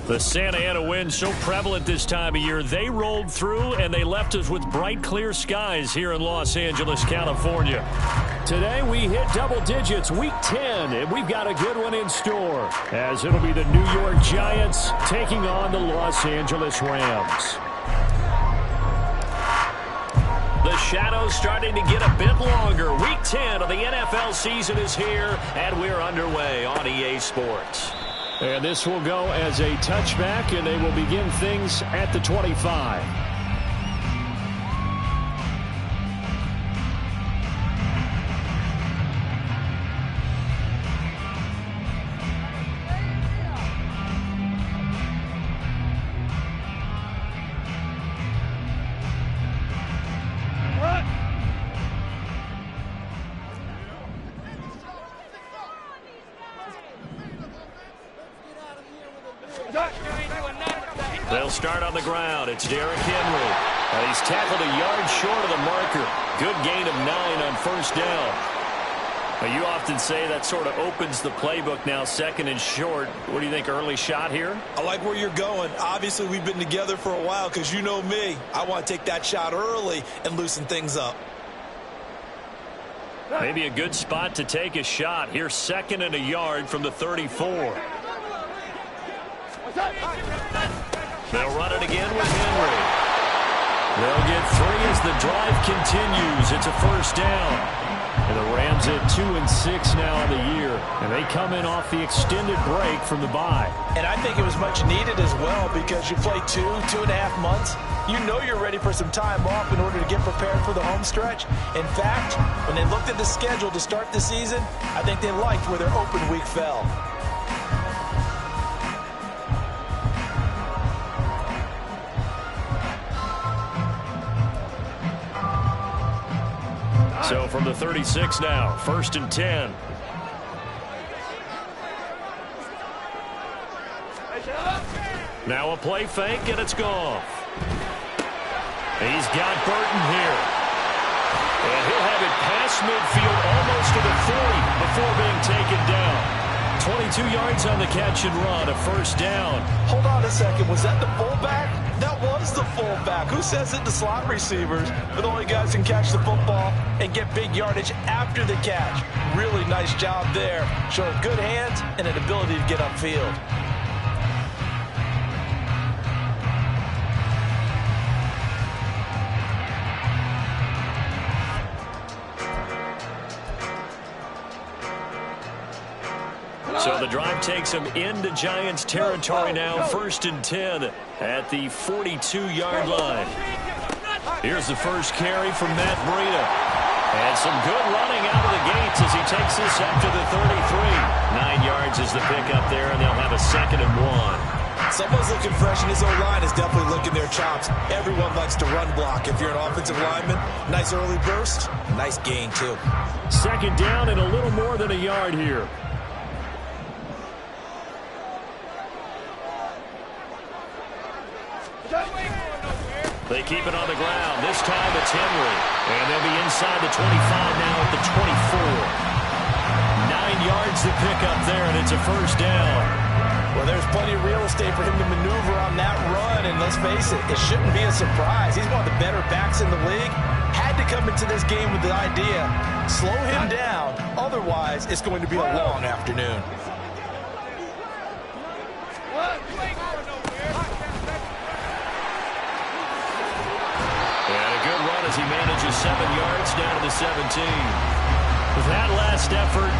The Santa Ana wind so prevalent this time of year, they rolled through and they left us with bright, clear skies here in Los Angeles, California. Today we hit double digits, week 10, and we've got a good one in store, as it'll be the New York Giants taking on the Los Angeles Rams. The shadow's starting to get a bit longer. Week 10 of the NFL season is here, and we're underway on EA Sports. And this will go as a touchback, and they will begin things at the 25. They'll start on the ground. It's Derrick Henry. He's tackled a yard short of the marker. Good gain of 9 on first down. You often say that sort of opens the playbook now, second and short. What do you think, early shot here? I like where you're going. Obviously, we've been together for a while because you know me. I want to take that shot early and loosen things up. Maybe a good spot to take a shot. Here's second and a yard from the 34. They'll run it again with Henry. They'll get 3 as the drive continues. It's a first down. And the Rams at 2-6 now on the year. And they come in off the extended break from the bye. And I think it was much needed as well because you play 2.5 months. You know you're ready for some time off in order to get prepared for the home stretch. In fact, when they looked at the schedule to start the season, I think they liked where their open week fell. So from the 36 now, 1st and 10. Now a play fake, and it's gone. He's got Burton here. And he'll have it past midfield almost to the 40 before being taken down. 22 yards on the catch and run, a first down. Hold on a second. Was that the fullback? That was the fullback. Who says it to slot receivers? But the only guys can catch the football and get big yardage after the catch. Really nice job there. Showing good hands and an ability to get upfield. So the drive takes them into Giants territory now, 1st and 10 at the 42-yard line. Here's the first carry from Matt Breida. And some good running out of the gates as he takes this up to the 33. 9 yards is the pickup there, and they'll have a 2nd and 1. Someone's looking fresh, and his O-line is definitely licking their chops. Everyone likes to run block. If you're an offensive lineman, nice early burst, nice gain too. Second down and a little more than a yard here. They keep it on the ground. This time it's Henry. And they'll be inside the 25 now at the 24. 9 yards to pick up there, and it's a first down. Well, there's plenty of real estate for him to maneuver on that run, and let's face it, it shouldn't be a surprise. He's one of the better backs in the league. Had to come into this game with the idea, slow him down, otherwise it's going to be a long afternoon. And a good run as he manages 7 yards down to the 17. With that last effort,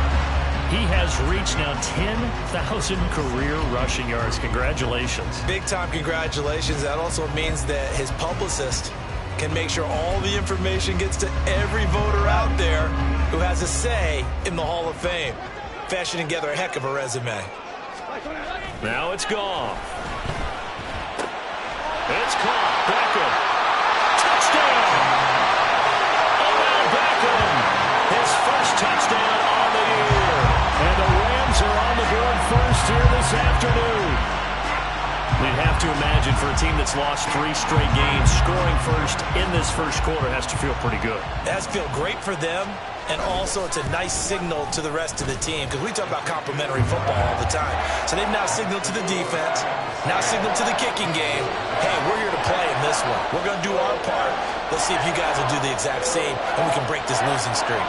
he has reached now 10,000 career rushing yards. Congratulations. Big-time congratulations. That also means that his publicist can make sure all the information gets to every voter out there who has a say in the Hall of Fame. Fashioning together a heck of a resume. Now it's gone. It's caught. Beckham. Touchdown. Odell Beckham. His first touchdown on the year. And the Rams are on the board first here this afternoon. You'd have to imagine for a team that's lost 3 straight games, scoring first in this first quarter has to feel pretty good. It has to feel great for them, and also it's a nice signal to the rest of the team, because we talk about complimentary football all the time. So they've now signaled to the defense, now signaled to the kicking game, hey, we're here to play in this one. We're going to do our part. Let's see if you guys will do the exact same, and we can break this losing streak.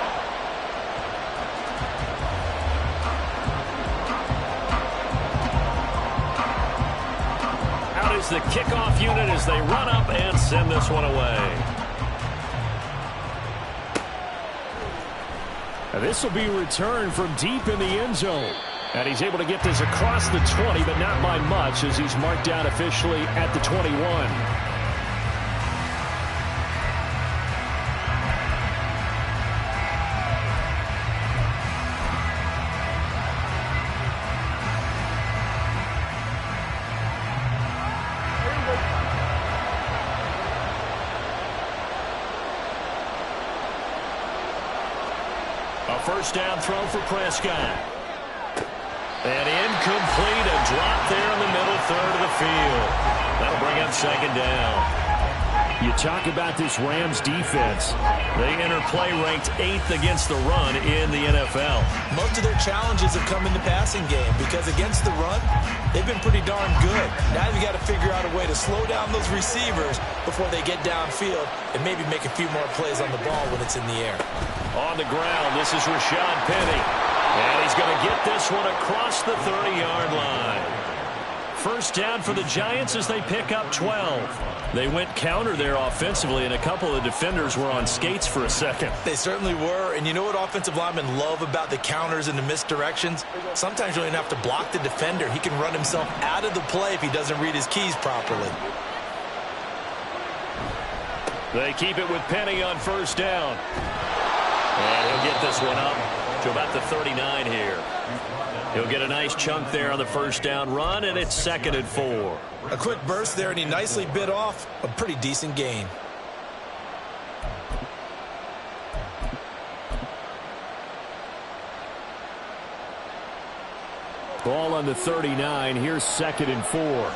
Is the kickoff unit as they run up and send this one away. And this will be returned from deep in the end zone. And he's able to get this across the 20, but not by much as he's marked down officially at the 21. First down throw for Prescott. And incomplete, a drop there in the middle third of the field. That'll bring up second down. You talk about this Rams defense. They enter play ranked 8th against the run in the NFL. Most of their challenges have come in the passing game because against the run, they've been pretty darn good. Now you've got to figure out a way to slow down those receivers before they get downfield and maybe make a few more plays on the ball when it's in the air. On the ground, this is Rashad Penny. And he's going to get this one across the 30-yard line. First down for the Giants as they pick up 12. They went counter there offensively, and a couple of defenders were on skates for a second. They certainly were, and you know what offensive linemen love about the counters and the misdirections? Sometimes you don't even have to block the defender. He can run himself out of the play if he doesn't read his keys properly. They keep it with Penny on first down. And he'll get this one up to about the 39 here. He'll get a nice chunk there on the first down run, and it's 2nd and 4. A quick burst there, and he nicely bit off a pretty decent gain. Ball on the 39. Here's 2nd and 4.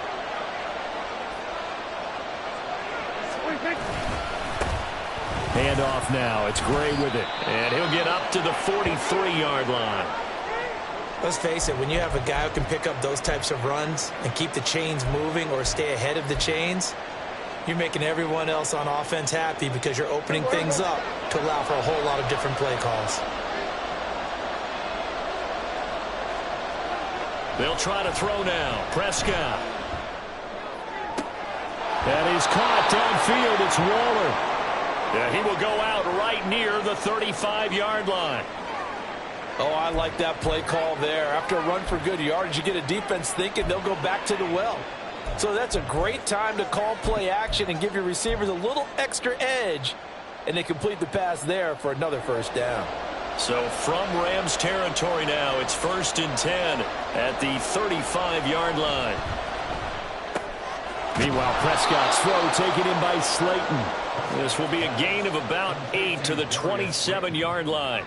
Handoff now. It's Gray with it. And he'll get up to the 43-yard line. Let's face it, when you have a guy who can pick up those types of runs and keep the chains moving or stay ahead of the chains, you're making everyone else on offense happy because you're opening things up to allow for a whole lot of different play calls. They'll try to throw now. Prescott. And he's caught downfield. It's Waller. Yeah, he will go out right near the 35-yard line. Oh, I like that play call there. After a run for good yardage, you get a defense thinking they'll go back to the well. So that's a great time to call play action and give your receivers a little extra edge. And they complete the pass there for another first down. So from Rams territory now, it's 1st and 10 at the 35-yard line. Meanwhile, Prescott's throw taken in by Slayton. This will be a gain of about 8 to the 27-yard line.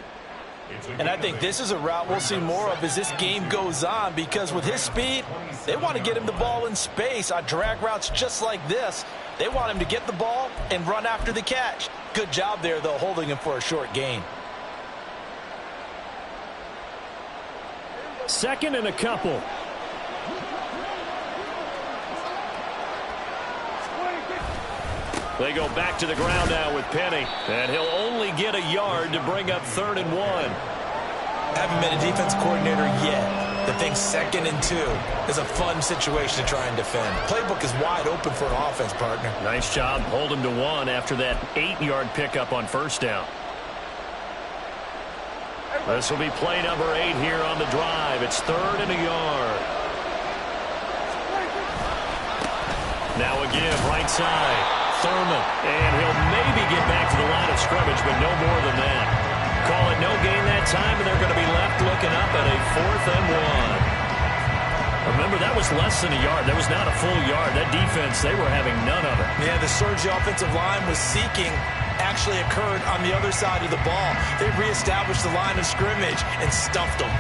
And I think this is a route we'll see more of as this game goes on, because with his speed, they want to get him the ball in space on drag routes just like this. They want him to get the ball and run after the catch. Good job there, though, holding him for a short gain. Second and a couple. They go back to the ground now with Penny, and he'll only get a yard to bring up 3rd and 1. Haven't been a defense coordinator yet. The thing 2nd and 2 is a fun situation to try and defend. Playbook is wide open for an offense, partner. Nice job. Hold him to 1 after that 8-yard pickup on 1st down. This will be play number 8 here on the drive. It's 3rd and a yard. Now again, right side. Thurman, and he'll maybe get back to the line of scrimmage, but no more than that. Call it no gain that time, and they're going to be left looking up at a 4th and 1. Remember, that was less than a yard. That was not a full yard. That defense, they were having none of it. Yeah, the surge the offensive line was seeking actually occurred on the other side of the ball. They reestablished the line of scrimmage and stuffed them.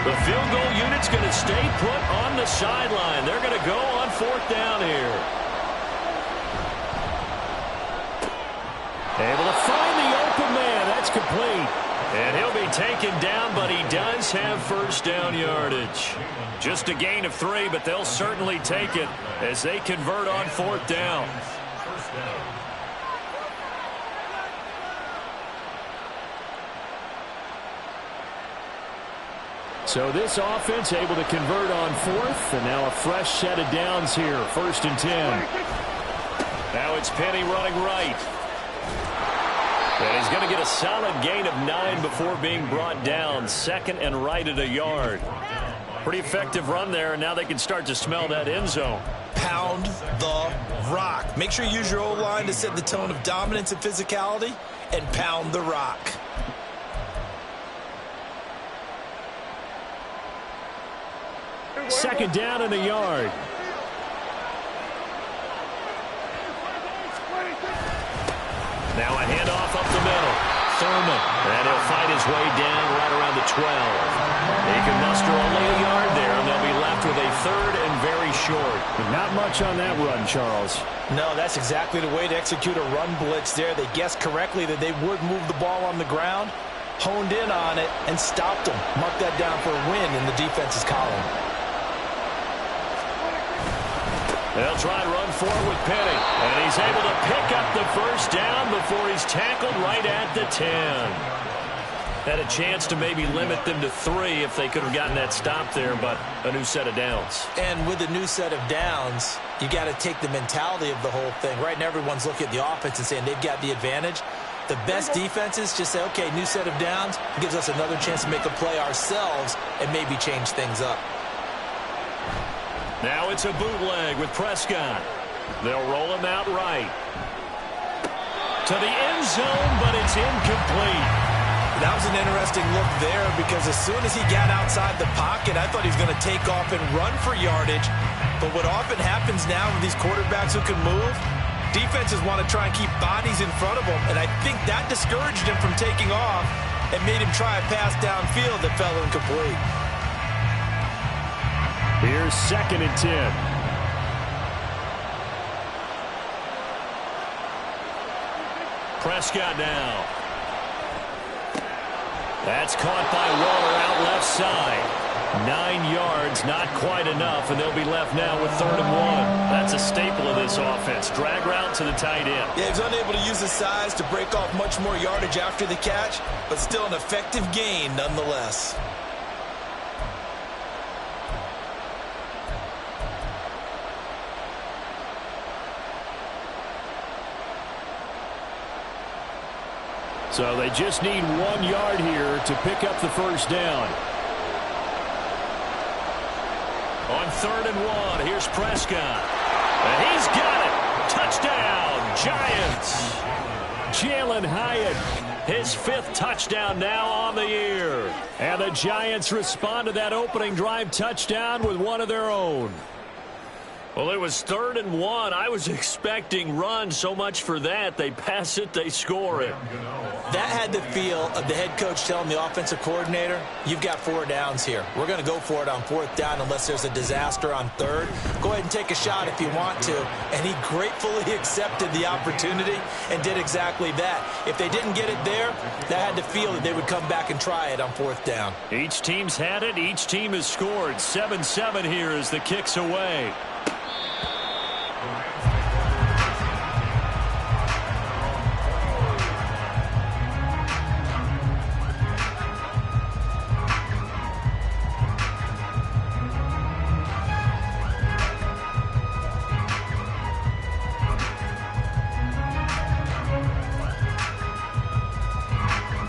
The field goal unit's going to stay put on the sideline. They're going to go on 4th down here. Able to find the open man. That's complete. And he'll be taken down, but he does have 1st down yardage. Just a gain of 3, but they'll certainly take it as they convert on 4th down. So this offense able to convert on 4th, and now a fresh set of downs here, 1st and 10. Now it's Penny running right. And he's going to get a solid gain of 9 before being brought down, 2nd and right at a yard. Pretty effective run there, and now they can start to smell that end zone. Pound the rock. Make sure you use your O-line to set the tone of dominance and physicality, and pound the rock. Second down and a yard. Now a handoff up the middle. Thurman. And he'll fight his way down right around the 12. He can muster only a yard there, and they'll be left with a 3rd and very short. Not much on that run, Charles. No, that's exactly the way to execute a run blitz there. They guessed correctly that they would move the ball on the ground, honed in on it, and stopped them. Mark that down for a win in the defense's column. They'll try and run forward with Penny. And he's able to pick up the 1st down before he's tackled right at the 10. Had a chance to maybe limit them to 3 if they could have gotten that stop there, but a new set of downs. And with a new set of downs, you got to take the mentality of the whole thing. Right now, everyone's looking at the offense and saying they've got the advantage. The best defenses just say, okay, new set of downs. It gives us another chance to make a play ourselves and maybe change things up. Now it's a bootleg with Prescott. They'll roll him out right. To the end zone, but it's incomplete. That was an interesting look there, because as soon as he got outside the pocket, I thought he was going to take off and run for yardage. But what often happens now with these quarterbacks who can move, defenses want to try and keep bodies in front of them, and I think that discouraged him from taking off and made him try a pass downfield that fell incomplete. Here's 2nd and 10. Prescott now. That's caught by Waller out left side. 9 yards, not quite enough, and they'll be left now with 3rd and 1. That's a staple of this offense. Drag route to the tight end. Yeah, he was unable to use his size to break off much more yardage after the catch, but still an effective gain nonetheless. So they just need 1 yard here to pick up the 1st down. On 3rd and 1, here's Prescott. And he's got it. Touchdown, Giants. Jalen Hyatt His 5th touchdown now on the year. And the Giants respond to that opening drive touchdown with one of their own. Well, it was 3rd and 1. I was expecting run, so much for that. They pass it, they score it. That had the feel of the head coach telling the offensive coordinator, you've got 4 downs here. We're going to go for it on 4th down unless there's a disaster on 3rd. Go ahead and take a shot if you want to. And he gratefully accepted the opportunity and did exactly that. If they didn't get it there, that had the feel that they would come back and try it on 4th down. Each team's had it. Each team has scored. 7-7 here as the kick's away.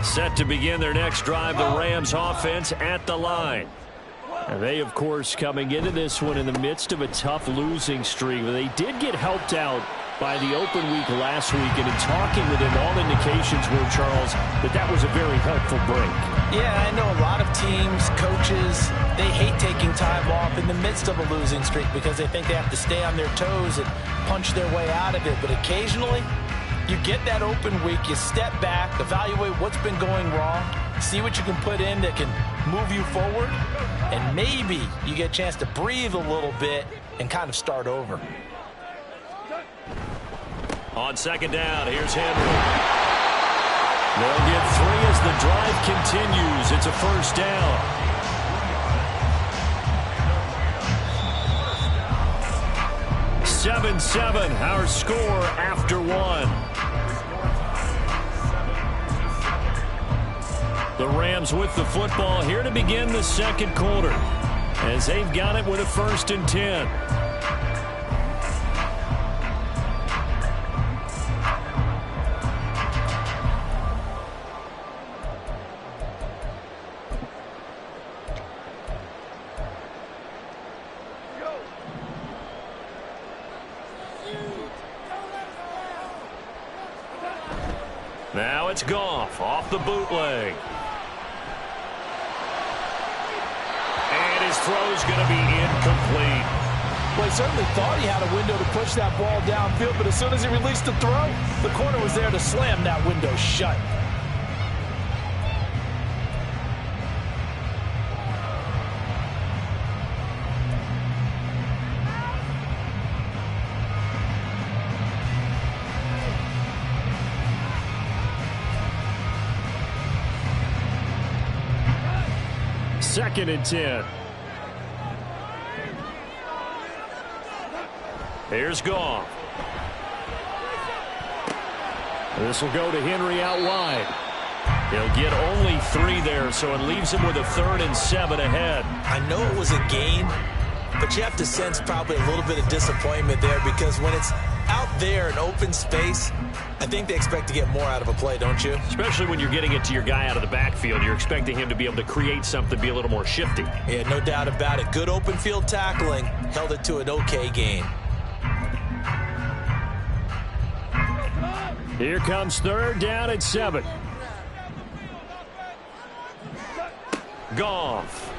Set to begin their next drive, the Rams offense at the line. And they, of course, coming into this one in the midst of a tough losing streak. They did get helped out by the open week last week, and in talking with him, all indications were, Charles, that was a very helpful break. Yeah, I know a lot of teams, coaches, they hate taking time off in the midst of a losing streak because they think they have to stay on their toes and punch their way out of it. But occasionally, you get that open week, you step back, evaluate what's been going wrong, see what you can put in that can move you forward, and maybe you get a chance to breathe a little bit and kind of start over. On 2nd down, here's Henry. They'll get 3 as the drive continues. It's a 1st down. (7-7) our score after 1. The Rams with the football here to begin the 2nd quarter as they've got it with a 1st and 10. Now it's Goff off the bootleg. And his throw's going to be incomplete. Well, he certainly thought he had a window to push that ball downfield, but as soon as he released the throw, the corner was there to slam that window shut. Second and 10. Here's Goff. This will go to Henry out wide. He'll get only 3 there, so it leaves him with a 3rd and 7 ahead. I know it was a gain, but you have to sense probably a little bit of disappointment there because when it's out there in open space, I think they expect to get more out of a play, don't you? Especially when you're getting it to your guy out of the backfield. You're expecting him to be able to create something, be a little more shifty. Yeah, no doubt about it. Good open field tackling. Held it to an okay gain. Here comes 3rd down and 7. Goff.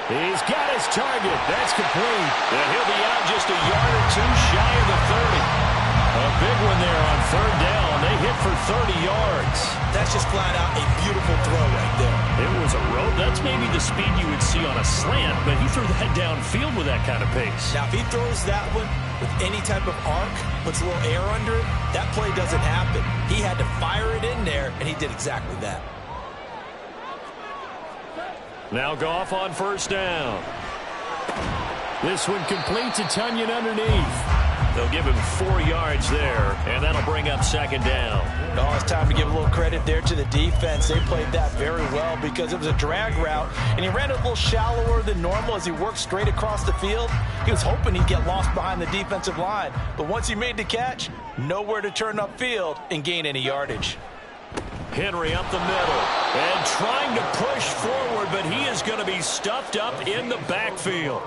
He's got his target. That's complete. And he'll be out just a yard or 2 shy of the 30. A big one there on 3rd down. They hit for 30 yards. That's just flat out a beautiful throw right there. It was a rope. That's maybe the speed you would see on a slant, but he threw that downfield with that kind of pace. Now, if he throws that one with any type of arc, puts a little air under it, that play doesn't happen. He had to fire it in there, and he did exactly that. Now Goff on 1st down. This one completes a Tunyon underneath. They'll give him 4 yards there, and that'll bring up 2nd down. Oh, it's time to give a little credit there to the defense. They played that very well because it was a drag route, and he ran it a little shallower than normal as he worked straight across the field. He was hoping he'd get lost behind the defensive line, but once he made the catch, nowhere to turn upfield and gain any yardage. Henry up the middle and trying to push forward, but he is going to be stuffed up in the backfield.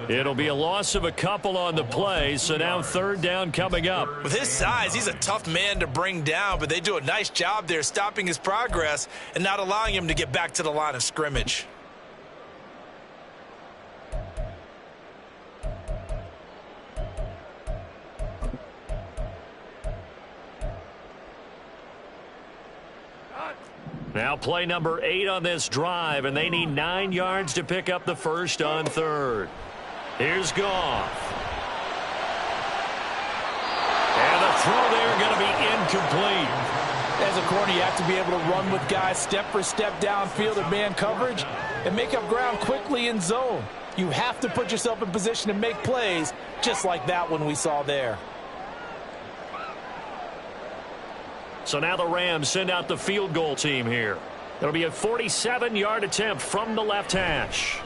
It'll be a loss of a couple on the play, so now third down coming up. With his size, he's a tough man to bring down, but they do a nice job there stopping his progress and not allowing him to get back to the line of scrimmage. Now play number 8 on this drive, and they need 9 yards to pick up the first on third. Here's Goff. And the throw there going to be incomplete. As a corner, you have to be able to run with guys step for step downfield in man coverage and make up ground quickly in zone. You have to put yourself in position to make plays, just like that one we saw there. So now the Rams send out the field goal team here. It'll be a 47-yard attempt from the left hash.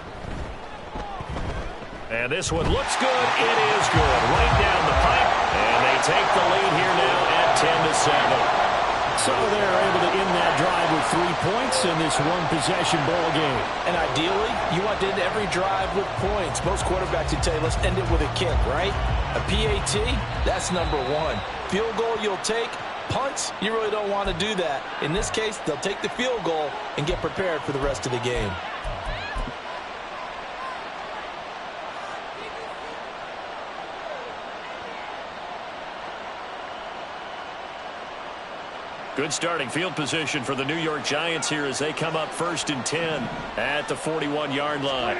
And this one looks good. It is good. Right down the pipe. And they take the lead here now at 10-7. So they're able to end that drive with 3 points in this one-possession ball game. And ideally, you want to end every drive with points. Most quarterbacks would tell you, let's end it with a kick, right? A PAT, that's number 1. Field goal you'll take. Punts, you really don't want to do that. In this case, they'll take the field goal and get prepared for the rest of the game. Good starting field position for the New York Giants here as they come up 1st and 10 at the 41-yard line.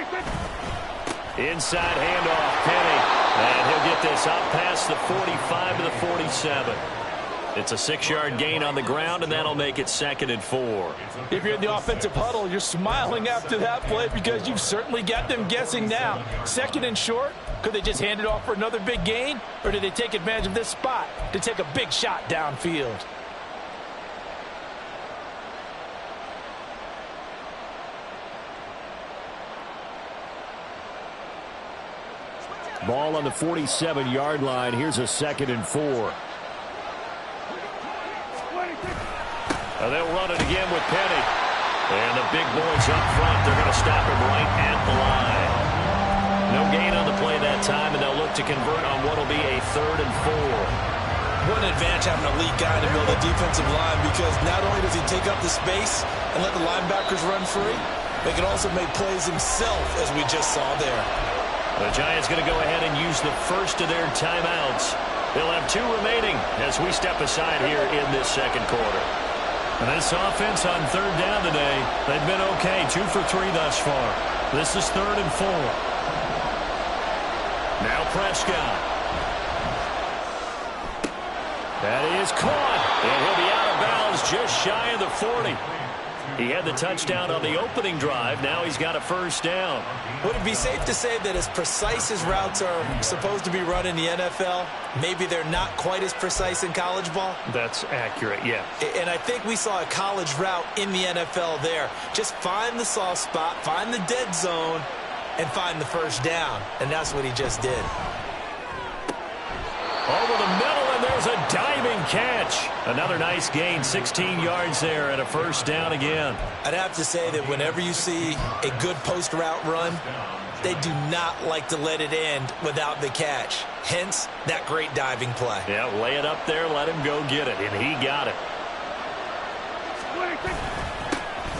Inside handoff, Penny. And he'll get this up past the 45 to the 47. It's a 6-yard gain on the ground, and that'll make it 2nd and 4. If you're in the offensive huddle, you're smiling after that play because you've certainly got them guessing now. 2nd and short, could they just hand it off for another big gain? Or did they take advantage of this spot to take a big shot downfield? Ball on the 47-yard line. Here's a 2nd and 4. They'll run it again with Penny. And the big boys up front, they're going to stop him right at the line. No gain on the play that time, and they'll look to convert on what will be a 3rd and 4. What an advantage having an elite guy to build a defensive line, because not only does he take up the space and let the linebackers run free, but he can also make plays himself, as we just saw there. The Giants going to go ahead and use the first of their timeouts. They'll have 2 remaining as we step aside here in this second quarter. And this offense on 3rd down today, they've been okay. 2 for 3 thus far. This is 3rd and 4. Now Prescott. That is caught. And he'll be out of bounds just shy of the 40. He had the touchdown on the opening drive. Now he's got a 1st down. Would it be safe to say that as precise as routes are supposed to be run in the NFL, maybe they're not quite as precise in college ball? That's accurate, yeah. And I think we saw a college route in the NFL there. Just find the soft spot, find the dead zone, and find the 1st down. And that's what he just did. Over the middle, and there's a diving catch. Another nice gain, 16 yards there, and a 1st down again. I'd have to say that whenever you see a good post route run, they do not like to let it end without the catch. Hence, that great diving play. Yeah, lay it up there, let him go get it, and he got it.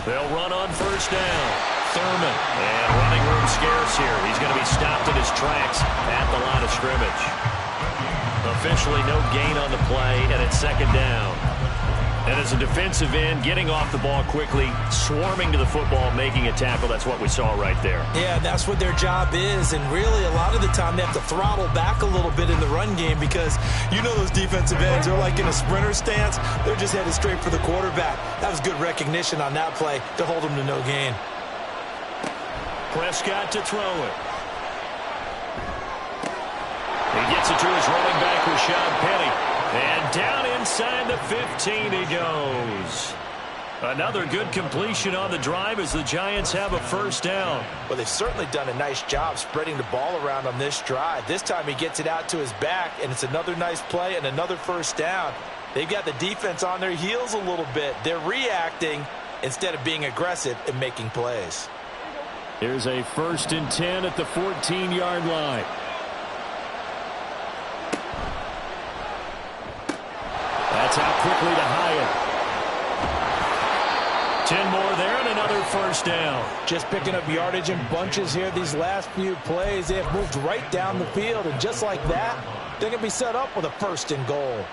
They'll run on 1st down. Thurman, and running room scarce here. He's going to be stopped in his tracks at the line of scrimmage. Officially no gain on the play, and it's 2nd down. And as a defensive end, getting off the ball quickly, swarming to the football, making a tackle, that's what we saw right there. Yeah, that's what their job is, and really a lot of the time they have to throttle back a little bit in the run game because you know those defensive ends are like in a sprinter stance. They're just headed straight for the quarterback. That was good recognition on that play to hold them to no gain. Prescott to throw it. He gets it to his running back, Rashad Penny. And down inside the 15 he goes. Another good completion on the drive as the Giants have a 1st down. Well, they've certainly done a nice job spreading the ball around on this drive. This time he gets it out to his back, and it's another nice play and another 1st down. They've got the defense on their heels a little bit. They're reacting instead of being aggressive and making plays. Here's a 1st and 10 at the 14-yard line. That's out quickly to Hyatt. 10 more there and another 1st down. Just picking up yardage in bunches here these last few plays. They have moved right down the field, and just like that, they're going to be set up with a 1st and goal.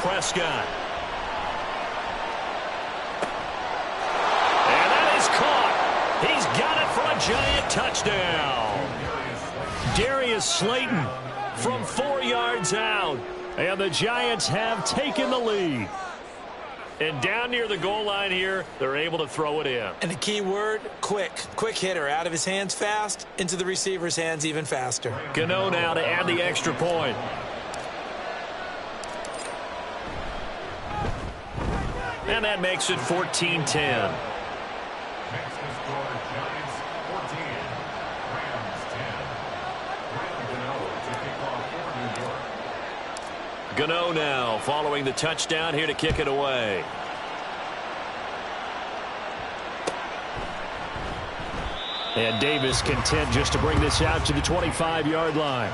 Prescott. And that is caught. He's got it for a giant touchdown. Darius Slayton from 4 yards out. And the Giants have taken the lead. And down near the goal line here, they're able to throw it in. And the key word, quick. Quick hitter. Out of his hands fast, into the receiver's hands even faster. Gano now to add the extra point. And that makes it 14-10. Gano now following the touchdown here to kick it away. And Davis content just to bring this out to the 25-yard line.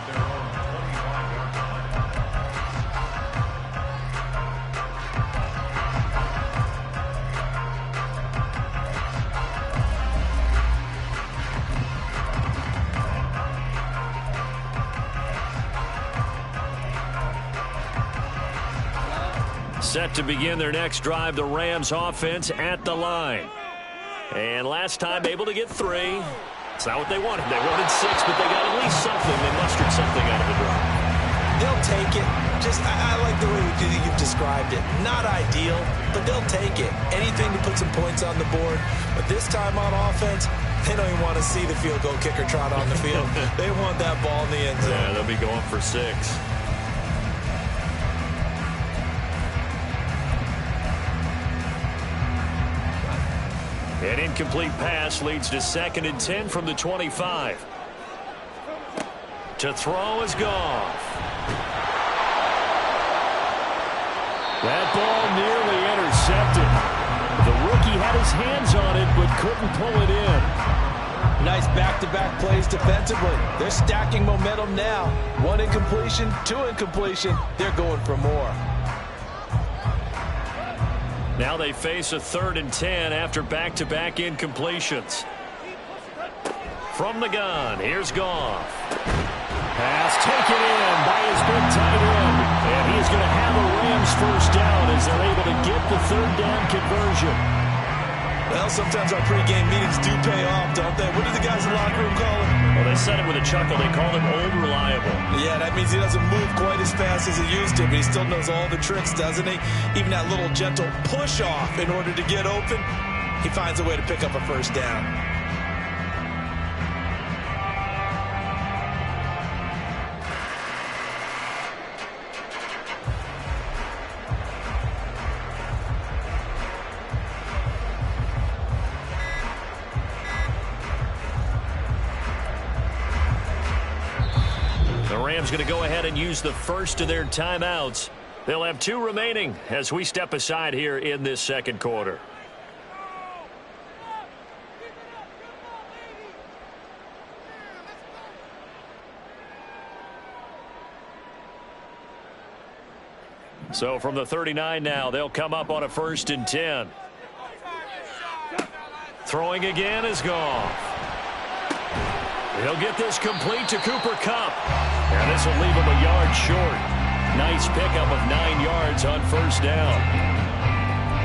Set to begin their next drive, the Rams offense at the line. And last time able to get 3. It's not what they wanted. They wanted 6, but they got at least something. They mustered something out of the drive. They'll take it. I like the way you've described it. Not ideal, but they'll take it. Anything to put some points on the board. But this time on offense, they don't even want to see the field goal kicker trot on the field. They want that ball in the end zone. Yeah, they'll be going for 6. An incomplete pass leads to 2nd and 10 from the 25. To throw is Goff. That ball nearly intercepted. The rookie had his hands on it but couldn't pull it in. Nice back-to-back plays defensively. They're stacking momentum now. 1 incompletion, 2 incompletion. They're going for more. Now they face a 3rd and 10 after back-to-back incompletions. From the gun, here's Goff. Pass taken in by his big tight end. And he's going to have a Rams 1st down as they're able to get the 3rd down conversion. Well, sometimes our pregame meetings do pay off, don't they? What do the guys in the locker room call him? Well, they said it with a chuckle. They called him Old Reliable. Yeah, that means he doesn't move quite as fast as he used to, but he still knows all the tricks, doesn't he? Even that little gentle push-off in order to get open, he finds a way to pick up a 1st down. Rams going to go ahead and use the first of their timeouts. They'll have 2 remaining as we step aside here in this 2nd quarter. So from the 39 now, they'll come up on a 1st and 10. Throwing again is Goff. He'll get this complete to Cooper Kupp. And this will leave him a yard short. Nice pickup of 9 yards on 1st down.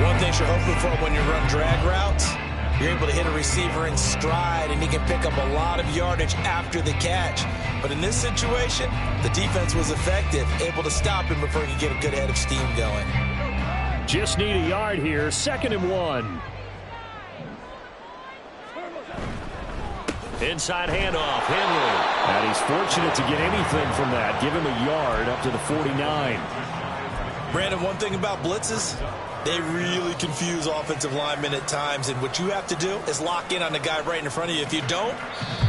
One thing you're hoping for when you run drag routes, you're able to hit a receiver in stride, and he can pick up a lot of yardage after the catch. But in this situation, the defense was effective, able to stop him before he could get a good head of steam going. Just need a yard here, 2nd and 1. Inside handoff, Henry. And he's fortunate to get anything from that. Give him a yard up to the 49. Brandon, one thing about blitzes, they really confuse offensive linemen at times, and what you have to do is lock in on the guy right in front of you. If you don't,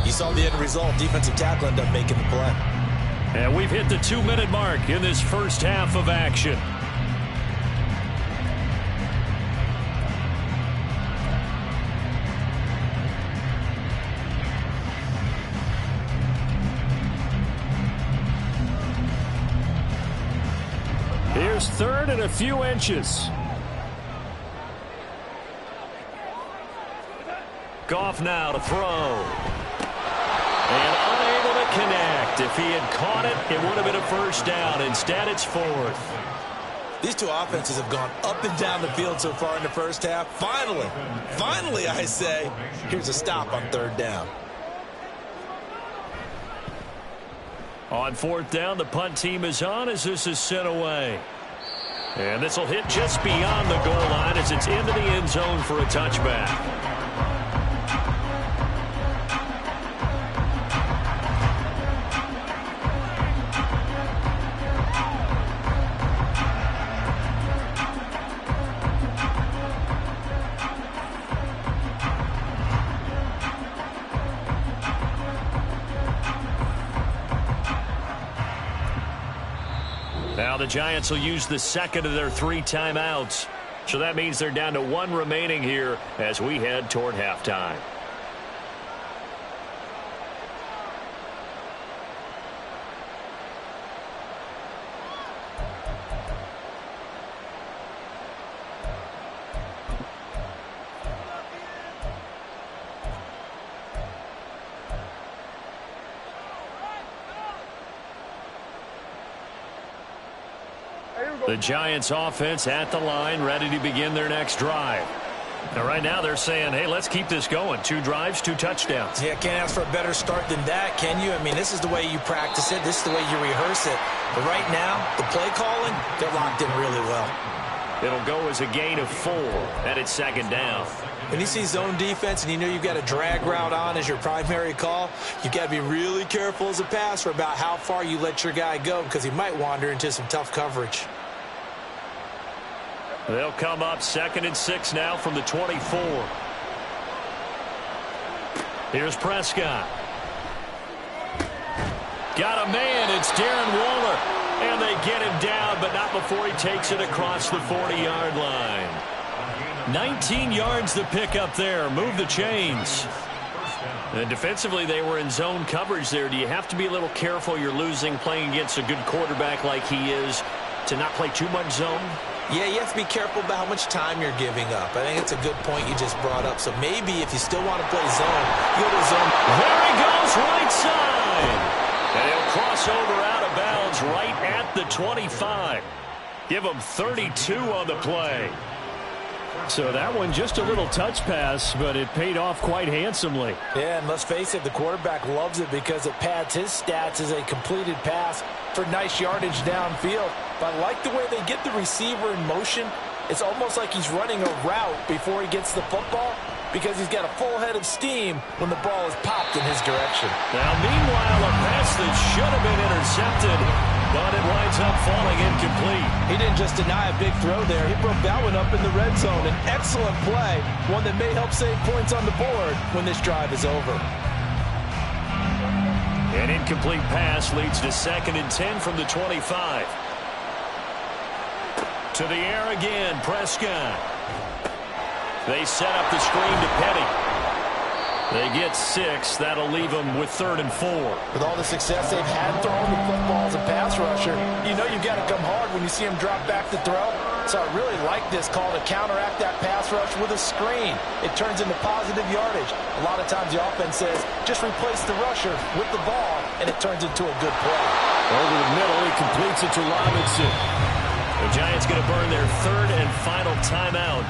you saw the end result. Defensive tackle ended up making the play. And we've hit the 2-minute mark in this first half of action. Here's third and a few inches. Goff now to throw. And unable to connect. If he had caught it, it would have been a first down. Instead, it's fourth. These two offenses have gone up and down the field so far in the first half. Finally, I say, here's a stop on third down. On fourth down, the punt team is on as this is sent away. And this will hit just beyond the goal line as it's into the end zone for a touchback. Now the Giants will use the second of their 3 timeouts. So that means they're down to 1 remaining here as we head toward halftime. The Giants offense at the line, ready to begin their next drive. Now, right now they're saying, hey, let's keep this going. 2 drives, 2 touchdowns. Yeah, can't ask for a better start than that, can you? I mean, this is the way you practice it. This is the way you rehearse it. But right now, the play calling, they're locked in really well. It'll go as a gain of 4, and it's second down. When you see zone defense and you know you've got a drag route on as your primary call, you've got to be really careful as a passer about how far you let your guy go because he might wander into some tough coverage. They'll come up 2nd and 6 now from the 24. Here's Prescott. Got a man. It's Darren Waller. And they get him down, but not before he takes it across the 40-yard line. 19 yards to pick up there. Move the chains. And defensively, they were in zone coverage there. Do you have to be a little careful? You're losing playing against a good quarterback like he is to not play too much zone? Yeah, you have to be careful about how much time you're giving up. I think it's a good point you just brought up. So maybe if you still want to play zone, go to zone. There he goes, right side. And he'll cross over out of bounds right at the 25. Give him 32 on the play. So that one just a little touch pass, but it paid off quite handsomely. Yeah, and let's face it, the quarterback loves it because it pads his stats as a completed pass for nice yardage downfield. But I like the way they get the receiver in motion. It's almost like he's running a route before he gets the football because he's got a full head of steam when the ball is popped in his direction. Now, meanwhile, a pass that should have been intercepted, but it winds up falling incomplete. He didn't just deny a big throw there. He broke that one up in the red zone. An excellent play, one that may help save points on the board when this drive is over. An incomplete pass leads to 2nd and 10 from the 25. To the air again, Prescott. They set up the screen to Petty. They get 6. That'll leave them with 3rd and 4. With all the success they've had throwing the football as a pass rusher, you know you've got to come hard when you see him drop back to throw. So I really like this call to counteract that pass rush with a screen. It turns into positive yardage. A lot of times the offense says, just replace the rusher with the ball, and it turns into a good play. Over the middle, he completes it to Robinson. The Giants going to burn their 3rd and final timeout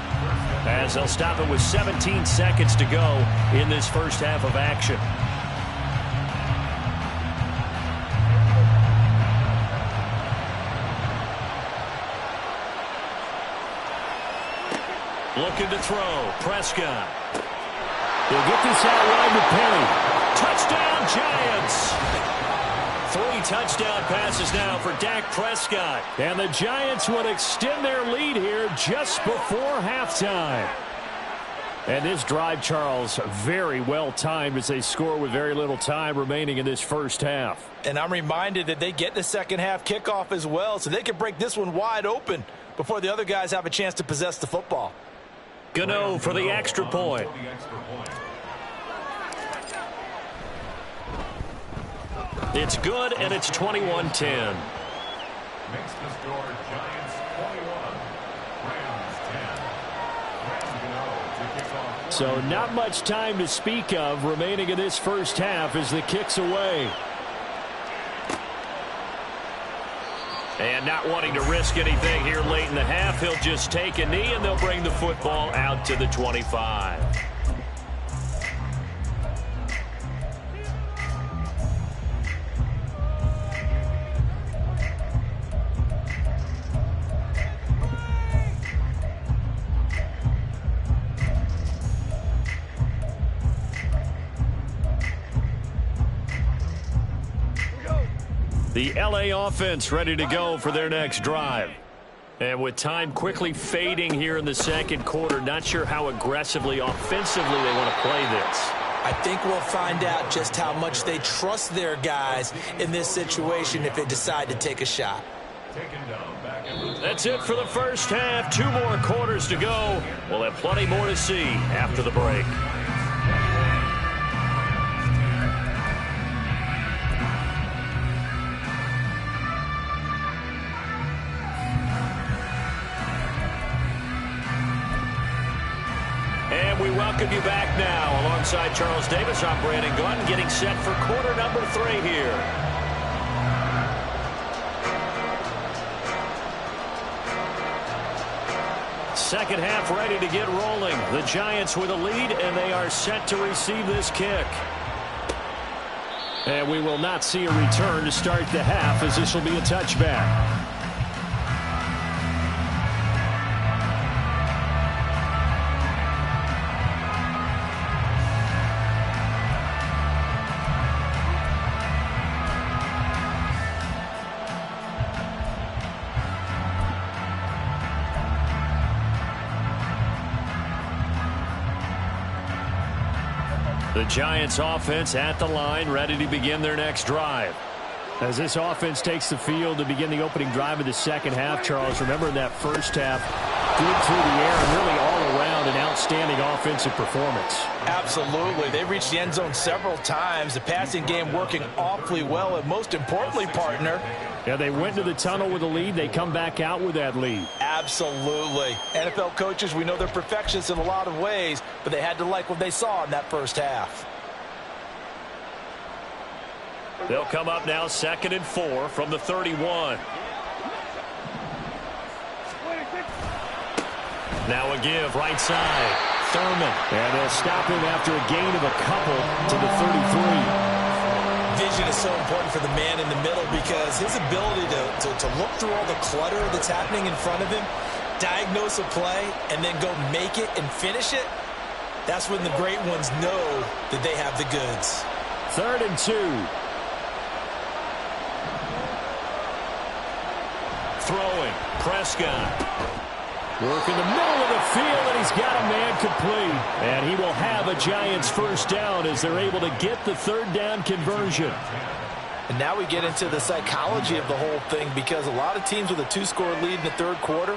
as they'll stop it with 17 seconds to go in this first half of action. Looking to throw. Prescott. They'll get this out wide to Penny. Touchdown, Giants. 3 touchdown passes now for Dak Prescott. And the Giants would extend their lead here just before halftime. And this drive, Charles, very well timed as they score with very little time remaining in this first half. And I'm reminded that they get the second half kickoff as well, so they can break this one wide open before the other guys have a chance to possess the football. Gano for the extra point. It's good, and it's 21-10. Makes the score Giants 21, Rams 10. So not much time to speak of remaining in this first half as the kick's away. And not wanting to risk anything here late in the half, he'll just take a knee, and they'll bring the football out to the 25. The LA offense ready to go for their next drive. And with time quickly fading here in the second quarter, not sure how aggressively, offensively they want to play this. I think we'll find out just how much they trust their guys in this situation if they decide to take a shot. That's it for the first half. 2 more quarters to go. We'll have plenty more to see after the break. We welcome you back now. Alongside Charles Davis, I'm Brandon Gunn, getting set for quarter number 3 here. Second half ready to get rolling. The Giants with a lead, and they are set to receive this kick. And we will not see a return to start the half, as this will be a touchback. The Giants offense at the line, ready to begin their next drive. As this offense takes the field to begin the opening drive of the second half, Charles, remember in that first half, good through the air and really all around an outstanding offensive performance. Absolutely. They reached the end zone several times. The passing game working awfully well, and most importantly, partner, yeah, they went to the tunnel with a lead. They come back out with that lead. Absolutely. NFL coaches, we know they're perfectionists in a lot of ways, but they had to like what they saw in that first half. They'll come up now 2nd and 4 from the 31. Now a give right side. Thurman. And they'll stop him after a gain of a couple to the 33. Vision is so important for the man in the middle because his ability to look through all the clutter that's happening in front of him, diagnose a play, and then go make it and finish it, that's when the great ones know that they have the goods. 3rd and 2. Throwing. Prescott. Working the middle of the field, and he's got a man complete. And he will have a Giants first down as they're able to get the 3rd down conversion. And now we get into the psychology of the whole thing because a lot of teams with a 2-score lead in the 3rd quarter,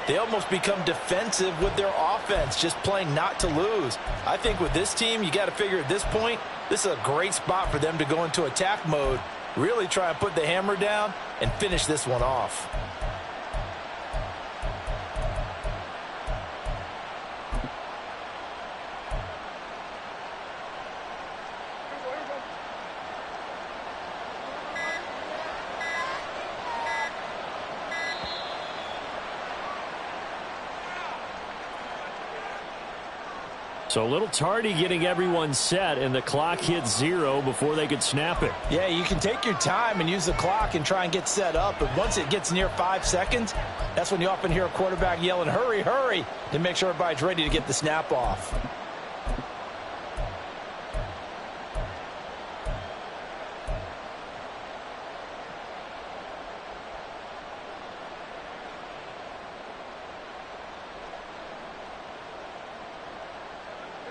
they almost become defensive with their offense, just playing not to lose. I think with this team, you got to figure at this point, this is a great spot for them to go into attack mode, really try and put the hammer down and finish this one off. So a little tardy getting everyone set, and the clock hits 0 before they could snap it. Yeah, you can take your time and use the clock and try and get set up, but once it gets near 5 seconds, that's when you often hear a quarterback yelling, hurry, hurry, to make sure everybody's ready to get the snap off.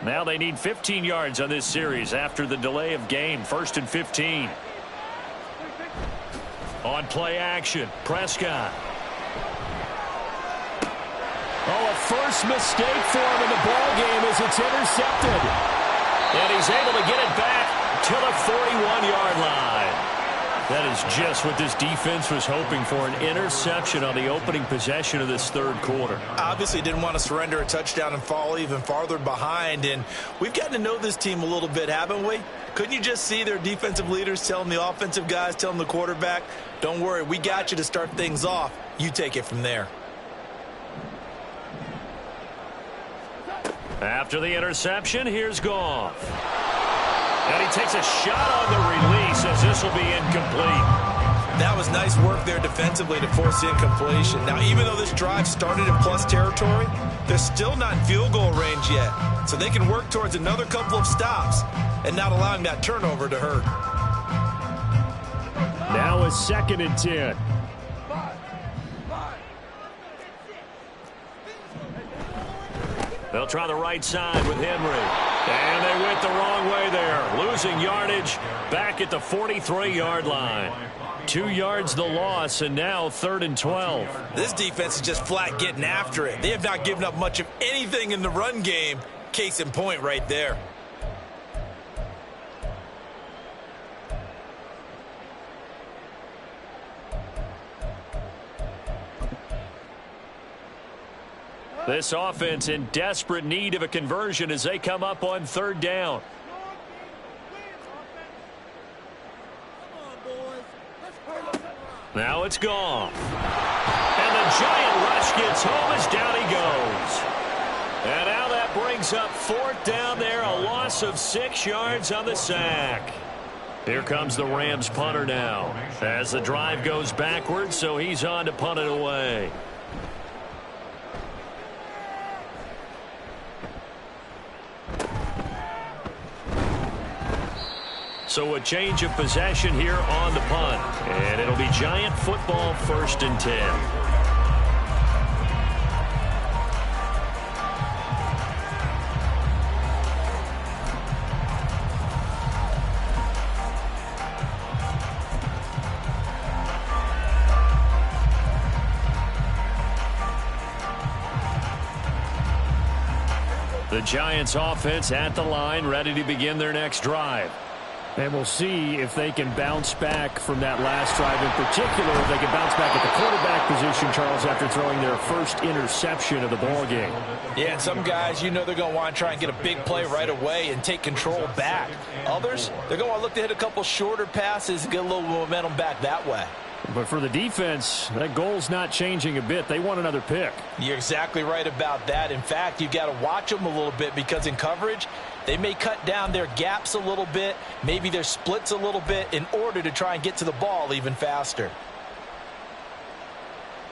Now they need 15 yards on this series after the delay of game. 1st and 15. On play action, Prescott. Oh, a first mistake for him in the ball game as it's intercepted. And he's able to get it back to the 41-yard line. That is just what this defense was hoping for, an interception on the opening possession of this third quarter. Obviously didn't want to surrender a touchdown and fall even farther behind. And we've gotten to know this team a little bit, haven't we? Couldn't you just see their defensive leaders telling the offensive guys, telling the quarterback, don't worry, we got you to start things off. You take it from there. After the interception, here's Goff. And he takes a shot on the release as this will be incomplete. That was nice work there defensively to force the incompletion. Now, even though this drive started in plus territory, they're still not in field goal range yet. So they can work towards another couple of stops and not allowing that turnover to hurt. Now a 2nd and 10. They'll try the right side with Henry. And they went the wrong way there. Losing yardage back at the 43-yard line. 2 yards the loss, and now 3rd and 12. This defense is just flat getting after it. They have not given up much of anything in the run game. Case in point right there. This offense in desperate need of a conversion as they come up on 3rd down. Now it's gone. And the giant rush gets home as down he goes. And now that brings up 4th down there, a loss of 6 yards on the sack. Here comes the Rams punter now as the drive goes backwards, so he's on to punt it away. So a change of possession here on the punt. And it'll be Giant football, 1st and 10. The Giants offense at the line, ready to begin their next drive. And we'll see if they can bounce back from that last drive in particular. If they can bounce back at the quarterback position, Charles, after throwing their first interception of the ball game. Yeah, and some guys, you know they're going to want to try and get a big play right away and take control back. Others, they're going to want to look to hit a couple shorter passes and get a little momentum back that way. But for the defense, that goal's not changing a bit. They want another pick. You're exactly right about that. In fact, you've got to watch them a little bit because in coverage, they may cut down their gaps a little bit, maybe their splits a little bit in order to try and get to the ball even faster.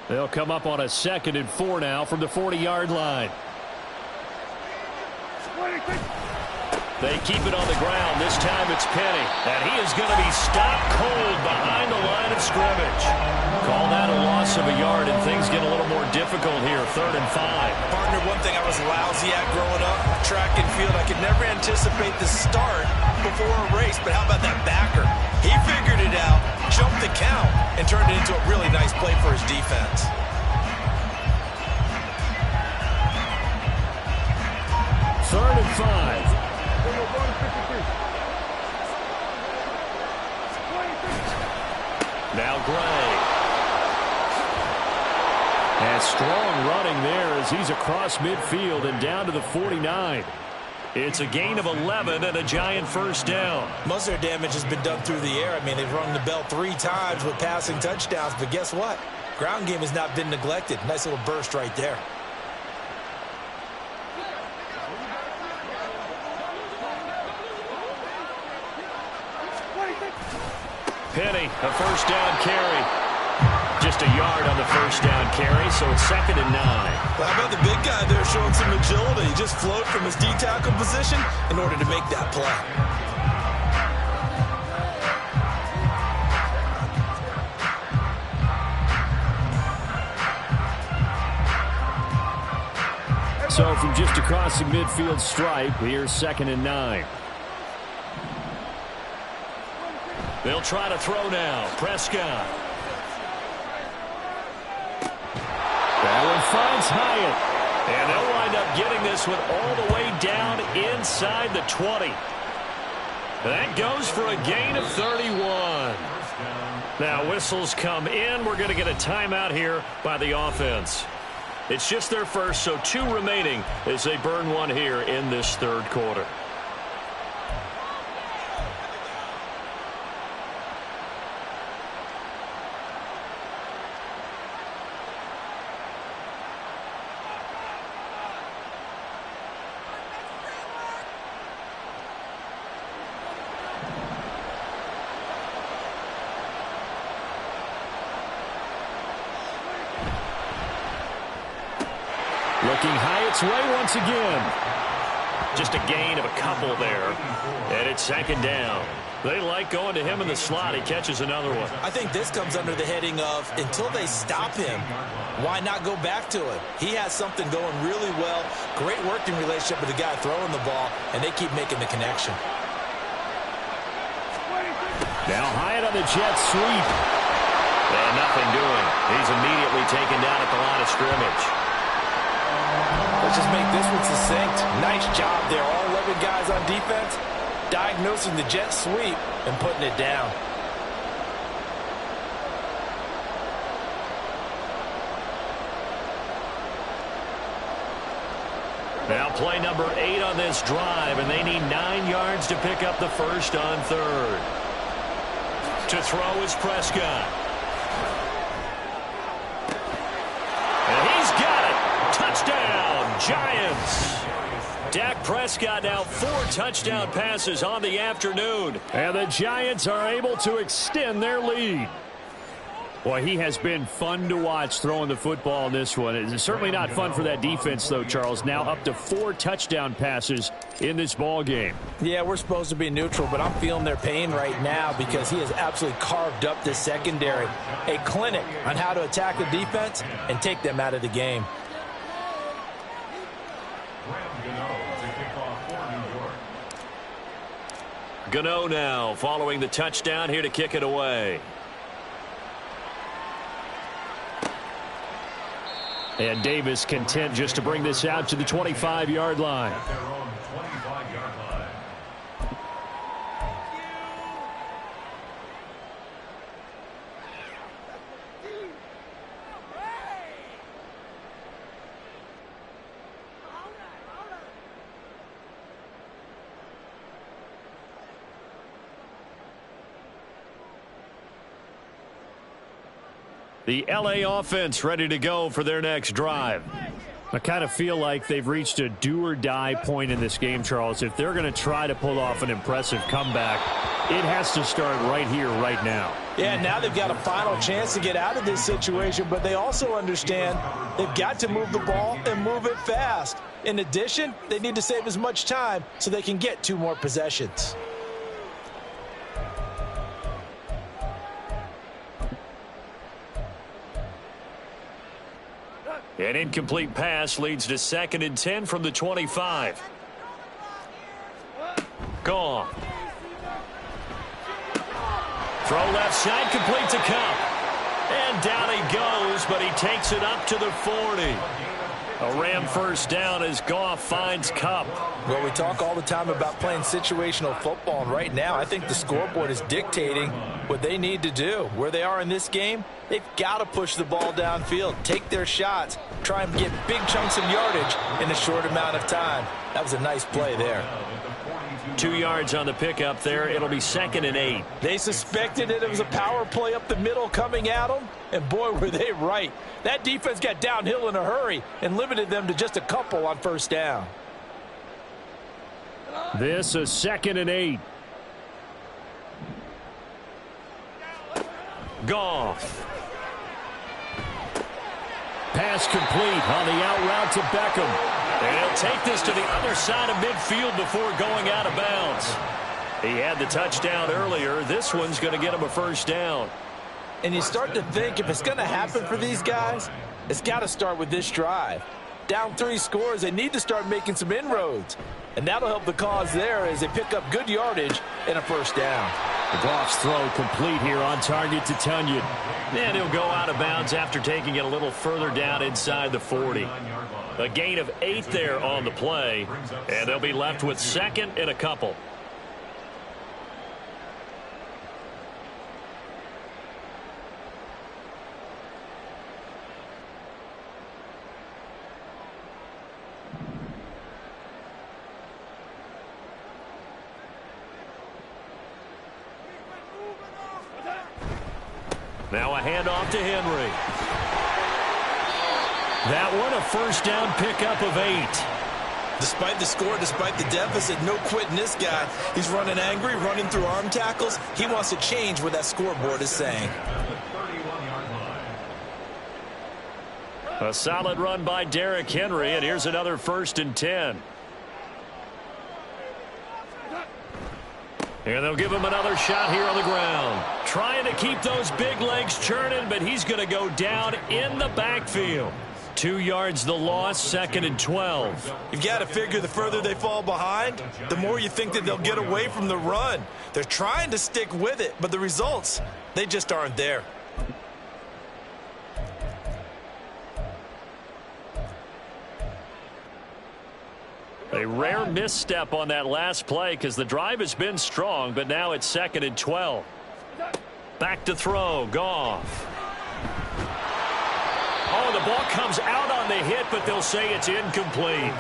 They'll come up on a 2nd and 4 now from the 40-yard line. They keep it on the ground. This time it's Penny. And he is going to be stopped cold behind the line of scrimmage. Call that a loss of a yard, and things get a little more difficult here. 3rd and 5. Partner, one thing I was lousy at growing up, track and field, I could never anticipate the start before a race. But how about that backer? He figured it out, jumped the count, and turned it into a really nice play for his defense. 3rd and 5. Now Gray. And strong running there as he's across midfield and down to the 49. It's a gain of 11 and a Giant 1st down. Most of their damage has been done through the air. I mean, they've rung the bell 3 times with passing touchdowns. But guess what? Ground game has not been neglected. Nice little burst right there. Penny, a 1st down carry. Just a yard on the 1st down carry, so it's 2nd and 9. Well, how about the big guy there showing some agility? He just flowed from his D-tackle position in order to make that play. So from just across the midfield stripe. Here's 2nd and 9. They'll try to throw now. Prescott. That one finds Hyatt. And they'll wind up getting this one all the way down inside the 20. That goes for a gain of 31. Now whistles come in. We're going to get a timeout here by the offense. It's just their first, so 2 remaining as they burn one here in this 3rd quarter. Looking Hyatt's way once again. Just a gain of a couple there. And it's 2nd down. They like going to him in the slot. He catches another one. I think this comes under the heading of until they stop him, why not go back to it? He has something going really well. Great working relationship with the guy throwing the ball, and they keep making the connection. Now Hyatt on the jet sweep. And nothing doing. He's immediately taken down at the line of scrimmage. Let's just make this one succinct. Nice job there. All 11 guys on defense diagnosing the jet sweep and putting it down. Now play number 8 on this drive, and they need 9 yards to pick up the first on 3rd. To throw is Prescott. And he's got it. Touchdown, Giants. Dak Prescott now 4 touchdown passes on the afternoon. And the Giants are able to extend their lead. Boy, he has been fun to watch throwing the football in this one. It's certainly not fun for that defense, though, Charles. Now up to 4 touchdown passes in this ball game. Yeah, we're supposed to be neutral, but I'm feeling their pain right now because he has absolutely carved up this secondary. A clinic on how to attack the defense and take them out of the game. Gano now following the touchdown here to kick it away. And Davis content just to bring this out to the 25-yard line. The LA offense ready to go for their next drive. I kind of feel like they've reached a do-or-die point in this game, Charles. If they're going to try to pull off an impressive comeback, it has to start right here, right now. Yeah, now they've got a final chance to get out of this situation, but they also understand they've got to move the ball and move it fast. In addition, they need to save as much time so they can get 2 more possessions. An incomplete pass leads to 2nd and 10 from the 25. Gone. Throw left side, complete to Cup. And down he goes, but he takes it up to the 40. A Ram first down as Goff finds Cup. Well, we talk all the time about playing situational football, and right now I think the scoreboard is dictating what they need to do. Where they are in this game, they've got to push the ball downfield, take their shots, try and get big chunks of yardage in a short amount of time. That was a nice play there. 2 yards on the pickup there. It'll be 2nd and 8. They suspected it was a power play up the middle coming at them, and boy, were they right. That defense got downhill in a hurry and limited them to just a couple on first down. This is 2nd and 8. Goff. Pass complete on the out route to Beckham. And he'll take this to the other side of midfield before going out of bounds. He had the touchdown earlier. This one's going to get him a first down. And you start to think if it's going to happen for these guys, it's got to start with this drive. Down 3 scores, they need to start making some inroads. And that'll help the cause there as they pick up good yardage and a first down. Goff's throw complete here on target to Tunyon. And he'll go out of bounds after taking it a little further down inside the 40. A gain of 8 there on the play, and they'll be left with second and a couple. Now a handoff to Henry. That one, a first down pickup of 8. Despite the score, despite the deficit, no quitting this guy. He's running angry, running through arm tackles. He wants to change what that scoreboard is saying. A solid run by Derrick Henry, and here's another 1st and 10. And they'll give him another shot here on the ground. Trying to keep those big legs churning, but he's going to go down in the backfield. 2 yards the loss, 2nd and 12. You've got to figure the further they fall behind, the more you think that they'll get away from the run. They're trying to stick with it, but the results, they just aren't there. A rare misstep on that last play because the drive has been strong, but now it's 2nd and 12. Back to throw, Goff. Oh, the ball comes out on the hit, but they'll say it's incomplete.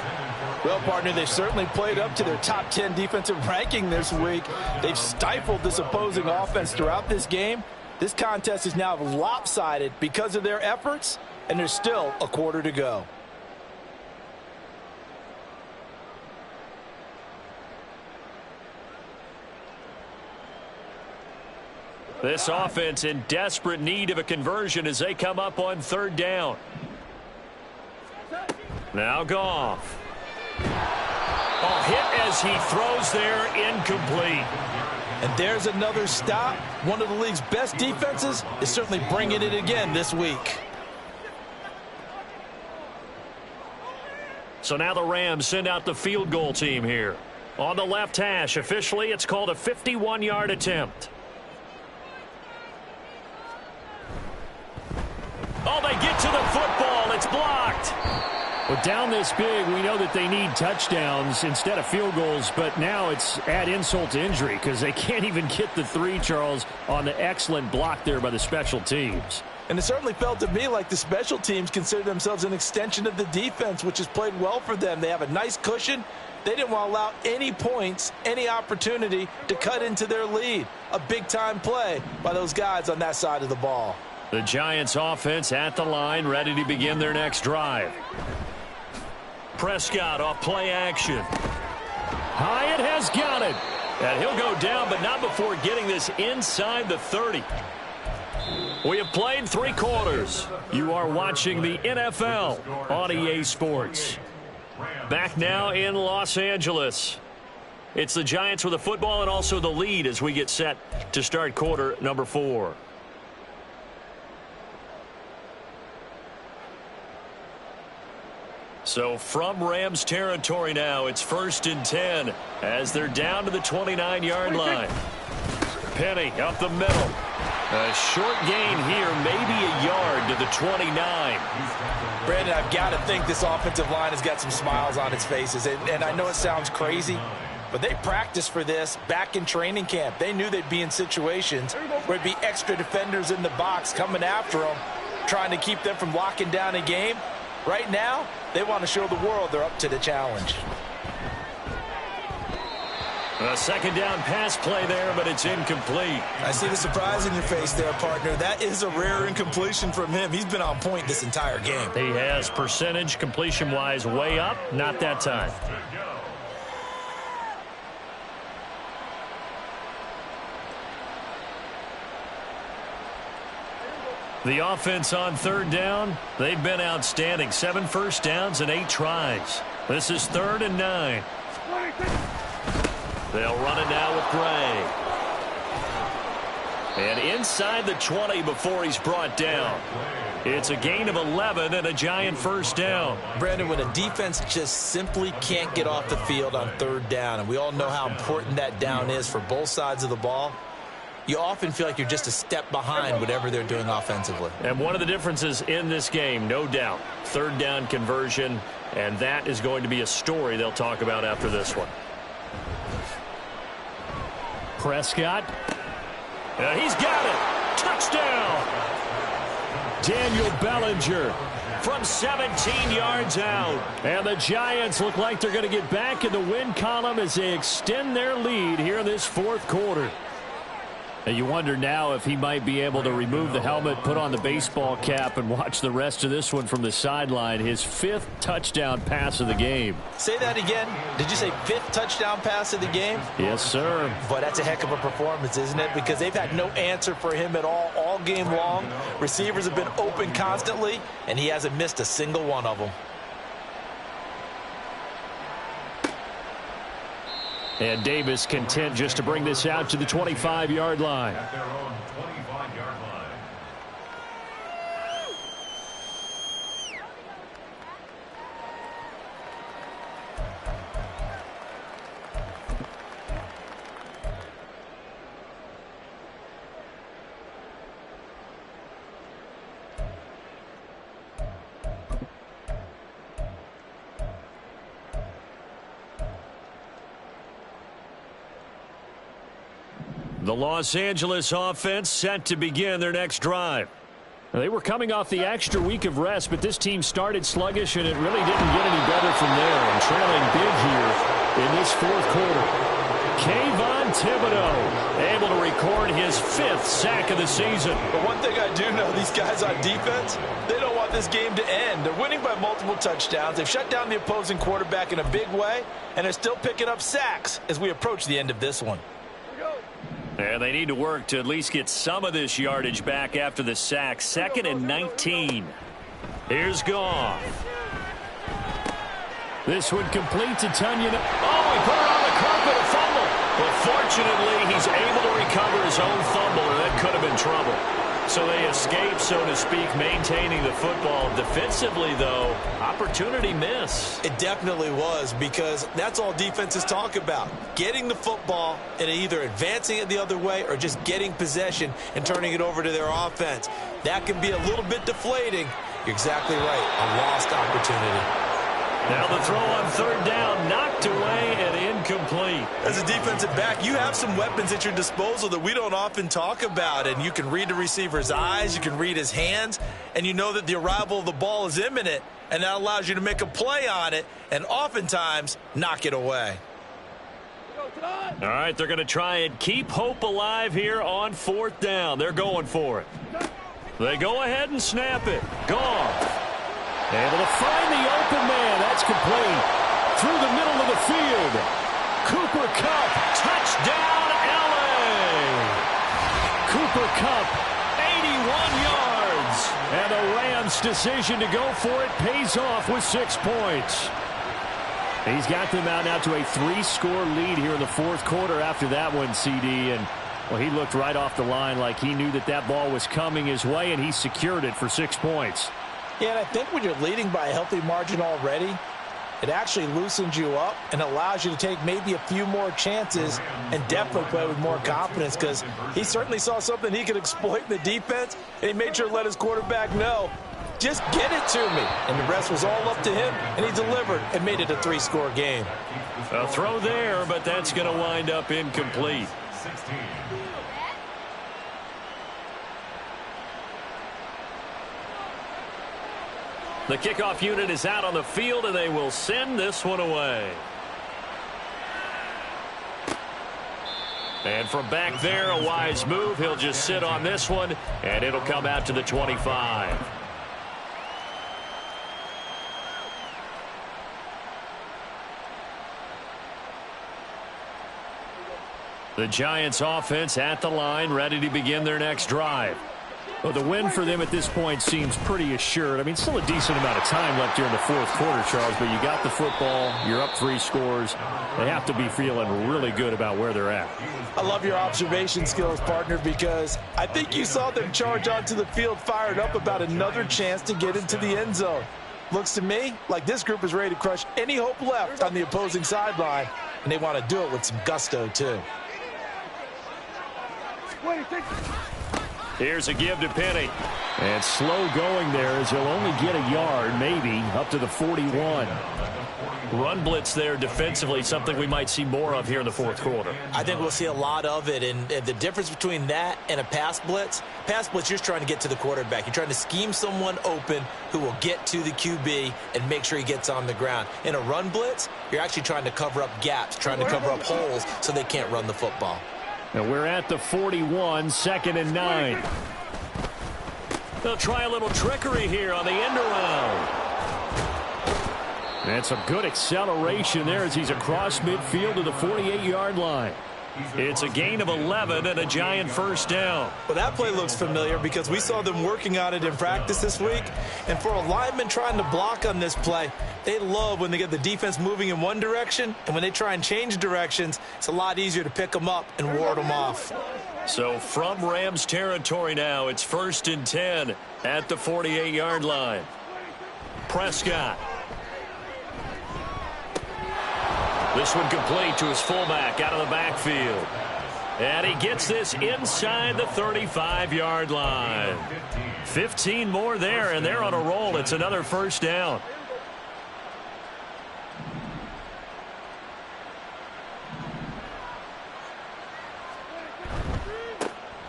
Well, partner, they've certainly played up to their top 10 defensive ranking this week. They've stifled this opposing offense throughout this game. This contest is now lopsided because of their efforts, and there's still a quarter to go. This offense in desperate need of a conversion as they come up on 3rd down. Now Goff. Oh, hit as he throws there, incomplete. And there's another stop. One of the league's best defenses is certainly bringing it again this week. So now the Rams send out the field goal team here. On the left hash, officially it's called a 51-yard attempt. Oh, they get to the football. It's blocked. Well, down this big, we know that they need touchdowns instead of field goals, but now it's add insult to injury because they can't even get the 3, Charles, on the excellent block there by the special teams. And it certainly felt to me like the special teams consider themselves an extension of the defense, which has played well for them. They have a nice cushion. They didn't want to allow any points, any opportunity to cut into their lead. A big-time play by those guys on that side of the ball. The Giants offense at the line, ready to begin their next drive. Prescott off play action. Hyatt has got it. And he'll go down, but not before getting this inside the 30. We have played 3 quarters. You are watching the NFL on EA Sports. Back now in Los Angeles. It's the Giants with the football and also the lead as we get set to start quarter number 4. So from Rams territory now, it's 1st and 10 as they're down to the 29-yard line. Penny up the middle. A short gain here, maybe a yard to the 29. Brandon, I've got to think this offensive line has got some smiles on its faces. And I know it sounds crazy, but they practiced for this back in training camp. They knew they'd be in situations where it'd be extra defenders in the box coming after them, trying to keep them from locking down a game. Right now, they want to show the world they're up to the challenge. A 2nd down pass play there, but it's incomplete. I see the surprise in your face there, partner. That is a rare incompletion from him. He's been on point this entire game. He has percentage completion-wise way up, not that time. The offense on 3rd down, they've been outstanding. 7 first downs and 8 tries. This is 3rd and 9. They'll run it now with Gray. And inside the 20 before he's brought down. It's a gain of 11 and a Giant first down. Brandon, when a defense just simply can't get off the field on third down, and we all know how important that down is for both sides of the ball, you often feel like you're just a step behind whatever they're doing offensively. And one of the differences in this game, no doubt, third down conversion, and that is going to be a story they'll talk about after this one. Prescott. He's got it. Touchdown. Daniel Bellinger from 17 yards out. And the Giants look like they're going to get back in the win column as they extend their lead here in this fourth quarter. And you wonder now if he might be able to remove the helmet, put on the baseball cap, and watch the rest of this one from the sideline. His 5th touchdown pass of the game. Say that again. Did you say 5th touchdown pass of the game? Yes, sir. But that's a heck of a performance, isn't it? Because they've had no answer for him at all game long. Receivers have been open constantly, and he hasn't missed a single one of them. And Davis content just to bring this out to the 25-yard line. At their own 25-yard line. The Los Angeles offense set to begin their next drive. They were coming off the extra week of rest, but this team started sluggish, and it really didn't get any better from there. And trailing big here in this fourth quarter. Kayvon Thibodeau able to record his 5th sack of the season. But one thing I do know, these guys on defense, they don't want this game to end. They're winning by multiple touchdowns. They've shut down the opposing quarterback in a big way, and they're still picking up sacks as we approach the end of this one. And they need to work to at least get some of this yardage back after the sack. 2nd and 19. Here's Goff. This one complete to Tunyon. Oh, he put it on the carpet, a fumble. But fortunately, he's able to recover his own fumble, and that could have been trouble. So they escape, so to speak, maintaining the football. Defensively, though, opportunity miss. It definitely was, because that's all defenses talk about. Getting the football and either advancing it the other way or just getting possession and turning it over to their offense. That can be a little bit deflating. You're exactly right. A lost opportunity. Now the throw on third down, knocked away and incomplete. As a defensive back, you have some weapons at your disposal that we don't often talk about. And you can read the receiver's eyes, you can read his hands, and you know that the arrival of the ball is imminent. And that allows you to make a play on it and oftentimes knock it away. All right, they're going to try and keep hope alive here on 4th down. They're going for it. They go ahead and snap it. Goff. Able to find the open man. That's complete. Through the middle of the field. Cooper Kupp. Touchdown, L.A. Cooper Kupp, 81 yards. And the Rams' decision to go for it pays off with 6 points. He's got them out now to a 3-score lead here in the fourth quarter after that one, CD. And, well, he looked right off the line like he knew that that ball was coming his way, and he secured it for 6 points. Yeah, and I think when you're leading by a healthy margin already, it actually loosens you up and allows you to take maybe a few more chances and definitely play with more confidence, because he certainly saw something he could exploit in the defense, and he made sure to let his quarterback know, just get it to me. And the rest was all up to him, and he delivered and made it a 3-score game. A throw there, but that's going to wind up incomplete. 16. The kickoff unit is out on the field, and they will send this one away. And from back there, a wise move. He'll just sit on this one, and it'll come out to the 25. The Giants offense at the line, ready to begin their next drive. Well, the win for them at this point seems pretty assured. I mean, still a decent amount of time left here in the fourth quarter, Charles, but you got the football, you're up 3 scores. They have to be feeling really good about where they're at. I love your observation skills, partner, because I think you saw them charge onto the field fired up about another chance to get into the end zone. Looks to me like this group is ready to crush any hope left on the opposing sideline, and they want to do it with some gusto, too. Here's a give to Penny. And slow going there as he'll only get a yard, maybe, up to the 41. Run blitz there defensively, something we might see more of here in the fourth quarter. I think we'll see a lot of it, and the difference between that and a pass blitz, you're just trying to get to the quarterback. You're trying to scheme someone open who will get to the QB and make sure he gets on the ground. In a run blitz, you're actually trying to cover up gaps, trying to cover up holes so they can't run the football. And we're at the 41, 2nd and 9. They'll try a little trickery here on the end around. And some good acceleration there as he's across midfield to the 48-yard line. It's a gain of 11 and a giant first down. Well, that play looks familiar because we saw them working on it in practice this week. And for a lineman trying to block on this play, they love when they get the defense moving in one direction. And when they try and change directions, it's a lot easier to pick them up and ward them off. So from Rams territory now, it's 1st and 10 at the 48-yard line. Prescott. This one complete to his fullback out of the backfield. And he gets this inside the 35-yard line. 15 more there, and they're on a roll. It's another first down.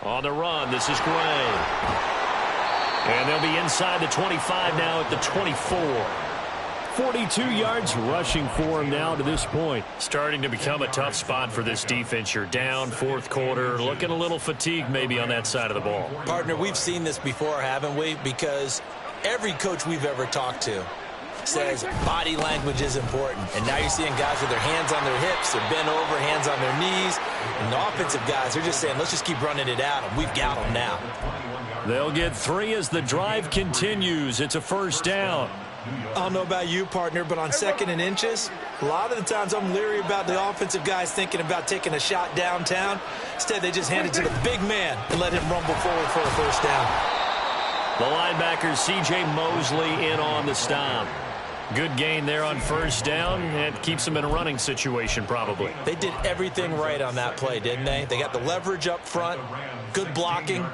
On the run, this is Gray. And they'll be inside the 25 now at the 24. 42 yards rushing for him now to this point. Starting to become a tough spot for this defense. You're down, fourth quarter, looking a little fatigued maybe on that side of the ball. Partner, we've seen this before, haven't we? Because every coach we've ever talked to says body language is important. And now you're seeing guys with their hands on their hips, they're bent over, hands on their knees. And the offensive guys, they're just saying, let's just keep running it at them. We've got them now. They'll get 3 as the drive continues. It's a first down. I don't know about you, partner, but on 2nd and inches, a lot of the times I'm leery about the offensive guys thinking about taking a shot downtown. Instead, they just hand it to the big man and let him rumble forward for a first down. The linebacker, C.J. Mosley, in on the stop. Good gain there on first down, and keeps them in a running situation probably. They did everything right on that play, didn't they? They got the leverage up front, good blocking,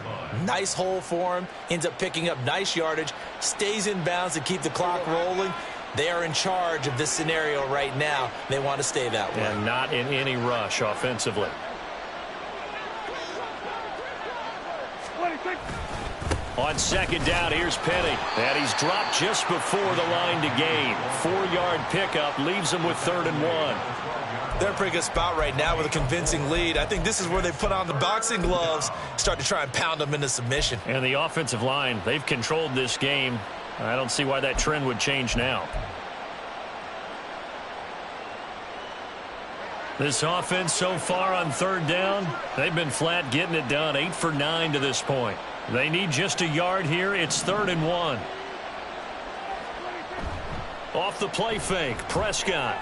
nice hole for him, ends up picking up nice yardage, stays in bounds to keep the clock rolling. They are in charge of this scenario right now. They want to stay that way. And not in any rush offensively. On 2nd down, here's Penny. And he's dropped just before the line to gain. 4-yard pickup leaves him with 3rd and 1. They're in a pretty good spot right now with a convincing lead. I think this is where they put on the boxing gloves, start to try and pound them into submission. And the offensive line, they've controlled this game. I don't see why that trend would change now. This offense so far on 3rd down, they've been flat getting it done. 8 for 9 to this point. They need just a yard here. It's 3rd and 1. Off the play fake, Prescott.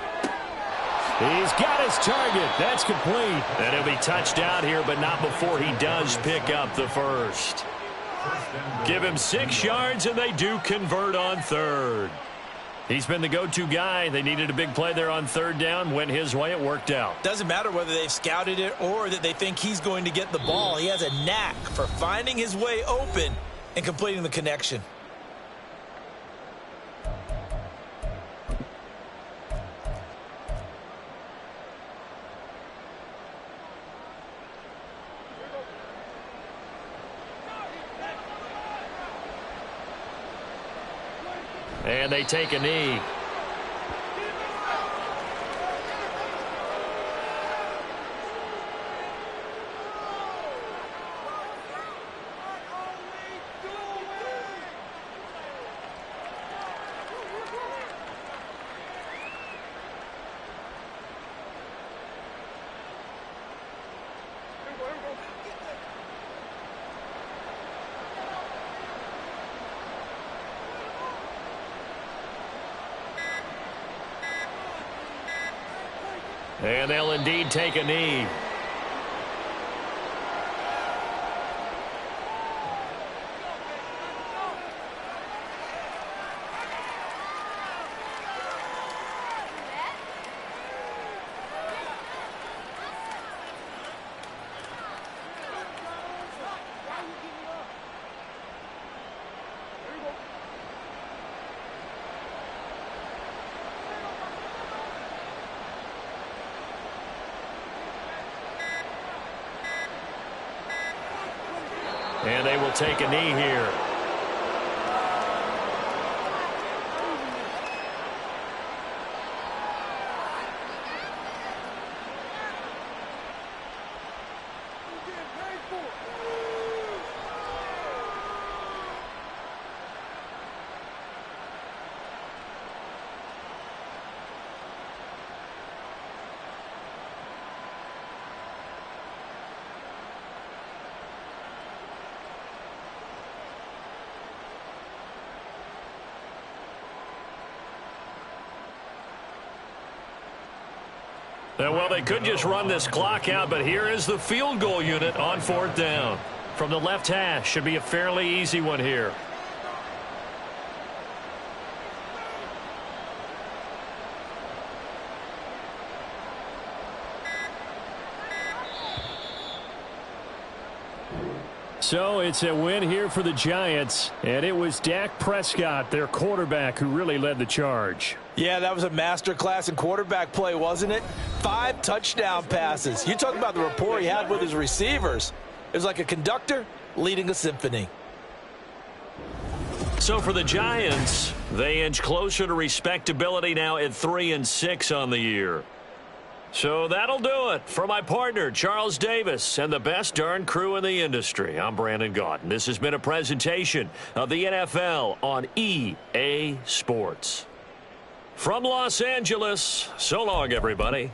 He's got his target. That's complete. And he'll be touched out here, but not before he does pick up the first. Give him 6 yards, and they do convert on 3rd. He's been the go-to guy. They needed a big play there on 3rd down. Went his way. It worked out. Doesn't matter whether they've scouted it or that they think he's going to get the ball. He has a knack for finding his way open and completing the connection. And they take a knee. And they'll indeed take a knee. And they will take a knee here. Well, they could just run this clock out, but here is the field goal unit on 4th down. From the left hash, should be a fairly easy one here. So it's a win here for the Giants, and it was Dak Prescott, their quarterback, who really led the charge. Yeah, that was a masterclass in quarterback play, wasn't it? 5 touchdown passes. You talk about the rapport he had with his receivers. It was like a conductor leading a symphony. So for the Giants, they inch closer to respectability now at 3-6 on the year. So that'll do it for my partner, Charles Davis, and the best darn crew in the industry. I'm Brandon Gaudin. This has been a presentation of the NFL on EA Sports. From Los Angeles, so long, everybody.